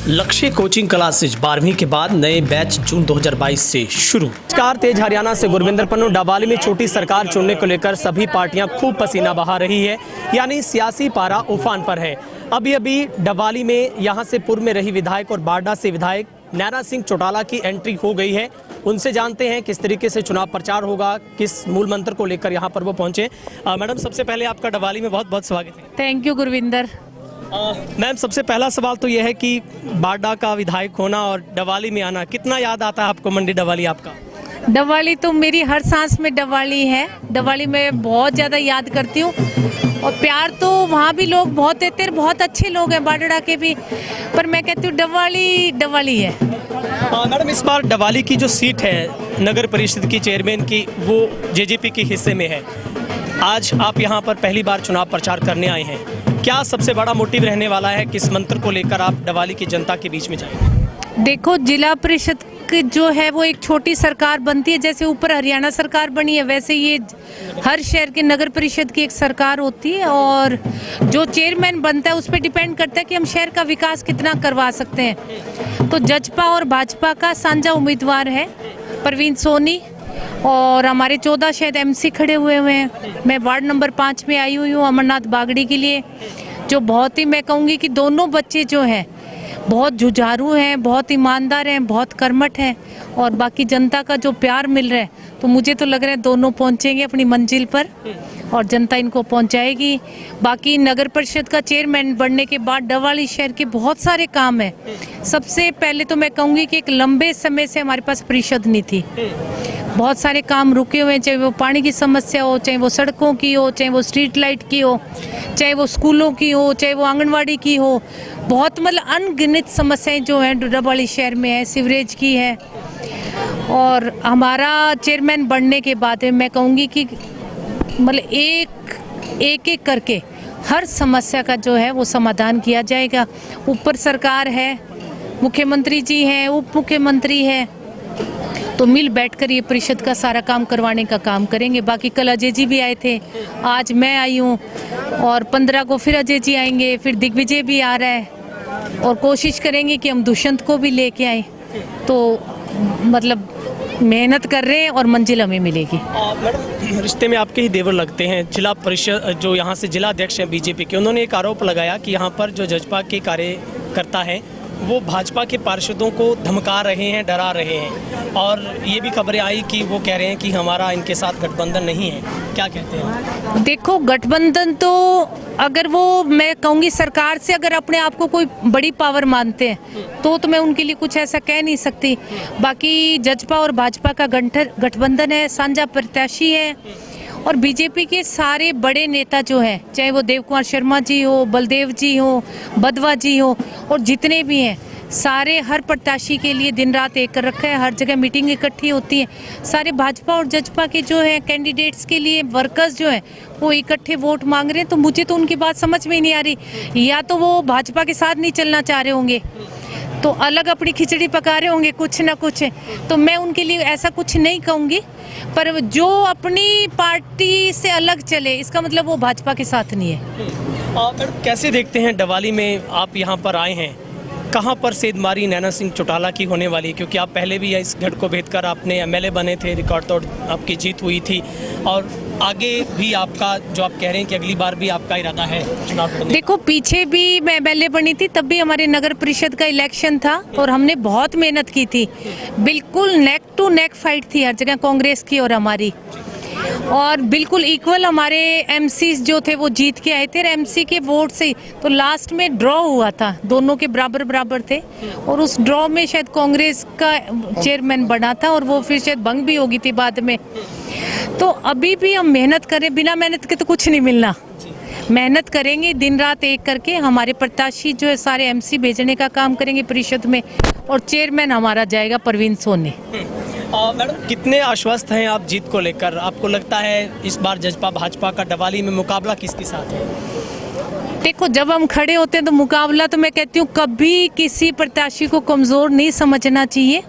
लक्ष्य coaching classes 12वीं के बाद नए बैच जून 2022 से शुरू। नमस्कार, तेज हरियाणा से गुरविंदर पन्नू। डबवाली में छोटी सरकार चुनने को लेकर सभी पार्टियां खूब पसीना बहा रही है, यानी सियासी पारा उफान पर है। अभी डबवाली में यहां से पूर्व में रही विधायक और बारडा से विधायक नैना सिंह चौटाला की एंट्री हो गई है। उनसे जानते हैं किस तरीके से चुनाव प्रचार होगा, किस मूल मंत्र को लेकर यहाँ पर वो पहुँचे। मैडम, सबसे पहले आपका डबवाली में बहुत बहुत स्वागत है। Thank you Gurvinder. मैम, सबसे पहला सवाल तो यह है कि बारडा का विधायक होना और डबवाली में आना, कितना याद आता है आपको मंडी डबवाली आपका? डबवाली तो मेरी हर सांस में डबवाली है। डबवाली में बहुत ज़्यादा याद करती हूँ और प्यार तो वहाँ भी लोग बहुत देते हैं, बहुत अच्छे लोग हैं बारडा के भी, पर मैं कहती हूँ डबवाली डबवाली है। मैडम, इस बार डबवाली की जो सीट है नगर परिषद की चेयरमैन की, वो जेजेपी के हिस्से में है। आज आप यहाँ पर पहली बार चुनाव प्रचार करने आए हैं, क्या सबसे बड़ा मोटिव रहने वाला है, किस मंत्र को लेकर आप डबवाली की जनता के बीच में जाएंगे? देखो, जिला परिषद की जो है वो एक छोटी सरकार बनती है, जैसे ऊपर हरियाणा सरकार बनी है वैसे ये हर शहर के नगर परिषद की एक सरकार होती है और जो चेयरमैन बनता है उस पर डिपेंड करता है कि हम शहर का विकास कितना करवा सकते हैं। तो जजपा और भाजपा का साझा उम्मीदवार है परवीन सोनी और हमारे 14 शायद एमसी खड़े हुए हैं। मैं वार्ड नंबर 5 में आई हुई हूँ अमरनाथ बागड़ी के लिए, जो बहुत ही, मैं कहूँगी कि दोनों बच्चे जो हैं बहुत जुझारू हैं, बहुत ईमानदार हैं, बहुत कर्मठ हैं और बाकी जनता का जो प्यार मिल रहा है तो मुझे तो लग रहा है दोनों पहुँचेंगे अपनी मंजिल पर और जनता इनको पहुंचाएगी। बाकी नगर परिषद का चेयरमैन बनने के बाद डबवाली शहर के बहुत सारे काम हैं। सबसे पहले तो मैं कहूँगी कि एक लंबे समय से हमारे पास परिषद नहीं थी, बहुत सारे काम रुके हुए हैं, चाहे वो पानी की समस्या हो, चाहे वो सड़कों की हो, चाहे वो स्ट्रीट लाइट की हो, चाहे वो स्कूलों की हो, चाहे वो आंगनवाड़ी की हो। बहुत मतलब अनगिनत समस्याएं जो हैं डबवाली शहर में है, सीवरेज की है। और हमारा चेयरमैन बनने के बाद मैं कहूँगी कि मतलब एक करके हर समस्या का जो है वो समाधान किया जाएगा। ऊपर सरकार है, मुख्यमंत्री जी हैं, उप मुख्यमंत्री है, तो मिल बैठकर ये परिषद का सारा काम करवाने का काम करेंगे। बाकी कल अजय जी भी आए थे, आज मैं आई हूँ और 15 को फिर अजय जी आएंगे, फिर दिग्विजय भी आ रहा है और कोशिश करेंगे कि हम दुष्यंत को भी लेके आए। तो मतलब मेहनत कर रहे हैं और मंजिल हमें मिलेगी। मैडम, रिश्ते में आपके ही देवर लगते हैं जिला परिषद, जो यहाँ से जिला अध्यक्ष हैं बीजेपी के, उन्होंने एक आरोप लगाया कि यहाँ पर जो जजपा के कार्यकर्ता हैं वो भाजपा के पार्षदों को धमका रहे हैं, डरा रहे हैं और ये भी खबरें आई कि वो कह रहे हैं कि हमारा इनके साथ गठबंधन नहीं है। क्या कहते हैं? देखो, गठबंधन तो अगर वो, मैं कहूँगी सरकार से अगर अपने आप को कोई बड़ी पावर मानते हैं तो मैं उनके लिए कुछ ऐसा कह नहीं सकती। बाकी जजपा और भाजपा का गठबंधन है, साझा प्रत्याशी है और बीजेपी के सारे बड़े नेता जो हैं, चाहे वो देव कुमार शर्मा जी हो, बलदेव जी हो, बदवा जी हो और जितने भी हैं, सारे हर प्रत्याशी के लिए दिन रात एक कर रखा है। हर जगह मीटिंग इकट्ठी होती है। सारे भाजपा और जजपा के जो है कैंडिडेट्स के लिए वर्कर्स जो हैं वो इकट्ठे वोट मांग रहे हैं। तो मुझे तो उनकी बात समझ में ही नहीं आ रही, या तो वो भाजपा के साथ नहीं चलना चाह रहे होंगे तो अलग अपनी खिचड़ी पका रहे होंगे कुछ ना कुछ। तो मैं उनके लिए ऐसा कुछ नहीं कहूँगी, पर जो अपनी पार्टी से अलग चले इसका मतलब वो भाजपा के साथ नहीं है। कैसे देखते हैं डबवाली में आप यहाँ पर आए हैं, कहाँ पर सेंधमारी नैना सिंह चौटाला की होने वाली है? क्योंकि आप पहले भी इस गढ़ को भेद कर आपने एमएलए बने थे, रिकॉर्ड तोड़ आपकी जीत हुई थी और आगे भी आपका, जो आप कह रहे हैं कि अगली बार भी आपका इरादा है चुनाव लड़ने? देखो, पीछे भी मैं एमएलए बनी थी, तब भी हमारे नगर परिषद का इलेक्शन था और हमने बहुत मेहनत की थी। बिल्कुल नेक टू नेक फाइट थी हर जगह, कांग्रेस की और हमारी, और बिल्कुल इक्वल हमारे एमसीज जो थे वो जीत के आए थे। एमसी के वोट से तो लास्ट में ड्रॉ हुआ था, दोनों के बराबर बराबर थे और उस ड्रॉ में शायद कांग्रेस का चेयरमैन बना था और वो फिर शायद भंग भी होगी थी बाद में। तो अभी भी हम मेहनत करें, बिना मेहनत के तो कुछ नहीं मिलना। मेहनत करेंगे दिन रात एक करके, हमारे प्रत्याशी जो है सारे एमसी भेजने का काम करेंगे परिषद में और चेयरमैन हमारा जाएगा परवीन सोनी। मैडम, कितने आश्वस्त हैं आप जीत को लेकर? आपको लगता है इस बार जजपा भाजपा का डबवाली में मुकाबला किसके साथ है? देखो, जब हम खड़े होते हैं तो मुकाबला, तो मैं कहती हूँ कभी किसी प्रत्याशी को कमज़ोर नहीं समझना चाहिए।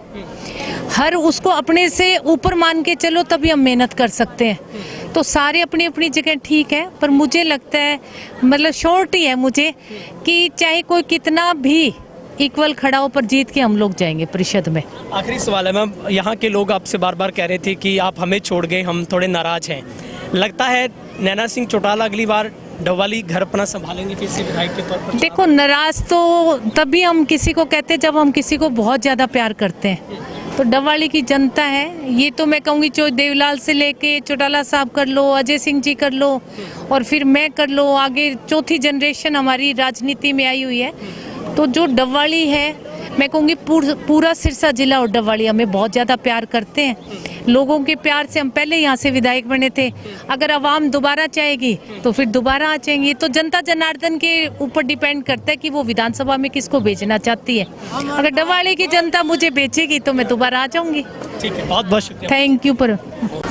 हर उसको अपने से ऊपर मान के चलो, तभी हम मेहनत कर सकते हैं। तो सारे अपनी अपनी जगह ठीक है, पर मुझे लगता है, मतलब शॉर्ट ही है मुझे, कि चाहे कोई कितना भी इक्वल खड़ा हो, पर जीत के हम लोग जाएंगे परिषद में। आखिरी सवाल है मैम, यहाँ के लोग आपसे बार बार कह रहे थे कि आप हमें छोड़ गए, हम थोड़े नाराज हैं। लगता है नैना सिंह चौटाला अगली बार डबवाली घर अपना संभालेंगे फिर से विधायक के तौर पर? देखो, नाराज तो तभी हम किसी को कहते हैं जब हम किसी को बहुत ज़्यादा प्यार करते हैं। तो डबवाली की जनता है, ये तो मैं कहूँगी देवलाल से लेके चौटाला साहब कर लो, अजय सिंह जी कर लो, और फिर मैं कर लो, आगे चौथी जनरेशन हमारी राजनीति में आई हुई है। तो जो डबवाली है, मैं कहूँगी पूरा सिरसा जिला और डबवाली हमें बहुत ज़्यादा प्यार करते हैं। लोगों के प्यार से हम पहले यहाँ से विधायक बने थे। अगर आवाम दोबारा चाहेगी तो फिर दोबारा आ जाएंगी। तो जनता जनार्दन के ऊपर डिपेंड करता है कि वो विधानसभा में किसको भेजना चाहती है। अगर डबवाली की जनता मुझे भेजेगी तो मैं दोबारा आ जाऊँगी। ठीक है, बहुत बहुत शुक्रिया। Thank you. पर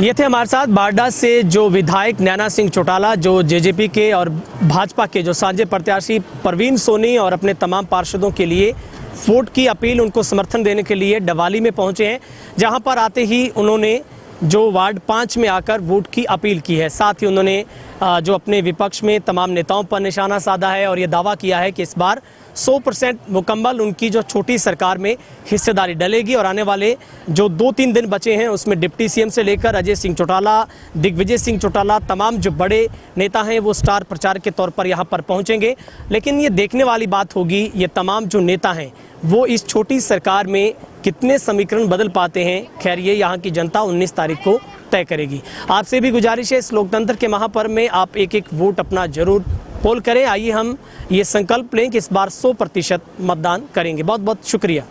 ये थे हमारे साथ बारडा से जो विधायक नैना सिंह चौटाला, जो जेजेपी के और भाजपा के जो साझे प्रत्याशी परवीन सोनी और अपने तमाम पार्षदों के लिए वोट की अपील, उनको समर्थन देने के लिए डबवाली में पहुंचे हैं, जहां पर आते ही उन्होंने जो वार्ड 5 में आकर वोट की अपील की है। साथ ही उन्होंने जो अपने विपक्ष में तमाम नेताओं पर निशाना साधा है और ये दावा किया है कि इस बार 100% मुकम्मल उनकी जो छोटी सरकार में हिस्सेदारी डलेगी और आने वाले जो 2-3 दिन बचे हैं उसमें डिप्टी सीएम से लेकर अजय सिंह चौटाला, दिग्विजय सिंह चौटाला, तमाम जो बड़े नेता हैं वो स्टार प्रचारक के तौर पर यहाँ पर पहुँचेंगे। लेकिन ये देखने वाली बात होगी, ये तमाम जो नेता हैं वो इस छोटी सरकार में कितने समीकरण बदल पाते हैं। खैर, ये यहाँ की जनता 19 तारीख को तय करेगी। आपसे भी गुजारिश है, इस लोकतंत्र के महापर्व में आप एक एक वोट अपना जरूर पोल करें। आइए हम ये संकल्प लें कि इस बार 100% मतदान करेंगे। बहुत बहुत शुक्रिया।